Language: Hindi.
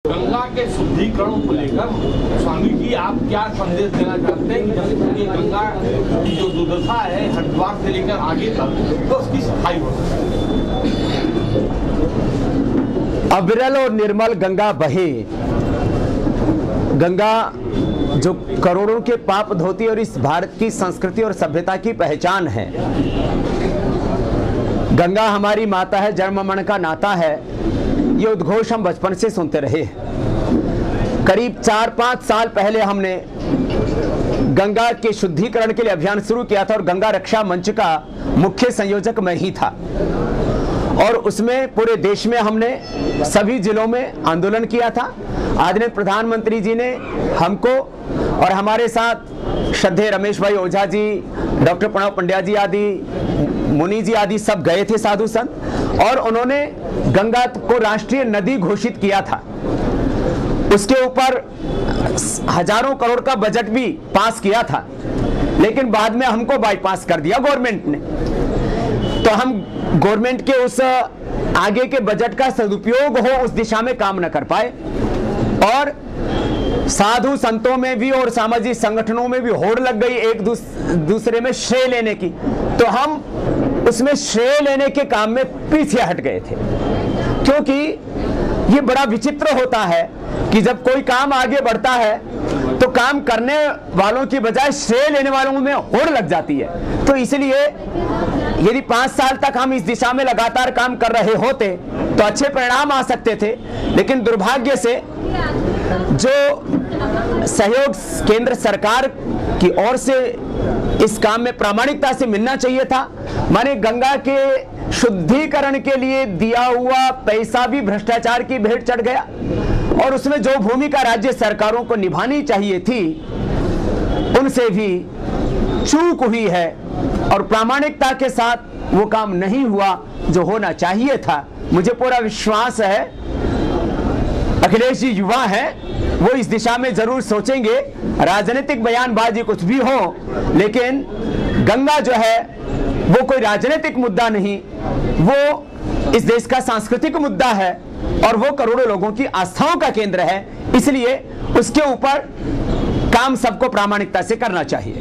गंगा के शुद्धिकरण को लेकर स्वामी जी आप क्या संदेश देना चाहते हैं कि गंगा की जो दुर्दशा है हरिद्वार से लेकर आगे तक तो उसकी सफाई हो सके। अविरल और निर्मल गंगा बहे। गंगा जो करोड़ों के पाप धोती और इस भारत की संस्कृति और सभ्यता की पहचान है। गंगा हमारी माता है, जन्म मरण का नाता है। ये उद्घोष हम बचपन से सुनते रहे। करीब 4-5 साल पहले हमने गंगा के शुद्धिकरण के लिए अभियान शुरू किया था और गंगा रक्षा मंच का मुख्य संयोजक मैं ही था। और उसमें पूरे देश में हमने सभी जिलों में आंदोलन किया था। आदरणीय प्रधानमंत्री जी ने हमको और हमारे साथ श्रद्धेय रमेश भाई ओझा जी, डॉक्टर प्रणव पंड्या जी आदि, मुनि जी आदि सब गए थे साधु संत, और उन्होंने गंगा को राष्ट्रीय नदी घोषित किया था। उसके ऊपर हजारों करोड़ का बजट भी पास किया था, लेकिन बाद में हमको बाईपास कर दिया गवर्नमेंट ने। तो हम गवर्नमेंट के उस आगे के बजट का सदुपयोग हो उस दिशा में काम न कर पाए, और साधु संतों में भी और सामाजिक संगठनों में भी होड़ लग गई एक दूसरे में श्रेय लेने की। तो हम उसमें श्रेय लेने के काम में पीछे हट गए थे, क्योंकि ये बड़ा विचित्र होता है कि जब कोई काम आगे बढ़ता है तो काम करने वालों की बजाय श्रेय लेने वालों में होड़ लग जाती है। तो इसलिए यदि 5 साल तक हम इस दिशा में लगातार काम कर रहे होते तो अच्छे परिणाम आ सकते थे, लेकिन दुर्भाग्य से जो सहयोग केंद्र सरकार की ओर से इस काम में प्रामाणिकता से मिलना चाहिए था, माने गंगा के शुद्धिकरण के लिए दिया हुआ पैसा भी भ्रष्टाचार की भेंट चढ़ गया, और उसमें जो भूमिका राज्य सरकारों को निभानी चाहिए थी उनसे भी चूक हुई है, और प्रामाणिकता के साथ वो काम नहीं हुआ जो होना चाहिए था। मुझे पूरा विश्वास है अखिलेश जी युवा हैं, वो इस दिशा में जरूर सोचेंगे। राजनीतिक बयानबाजी कुछ भी हो, लेकिन गंगा जो है वो कोई राजनीतिक मुद्दा नहीं, वो इस देश का सांस्कृतिक मुद्दा है और वो करोड़ों लोगों की आस्थाओं का केंद्र है। इसलिए उसके ऊपर काम सबको प्रामाणिकता से करना चाहिए।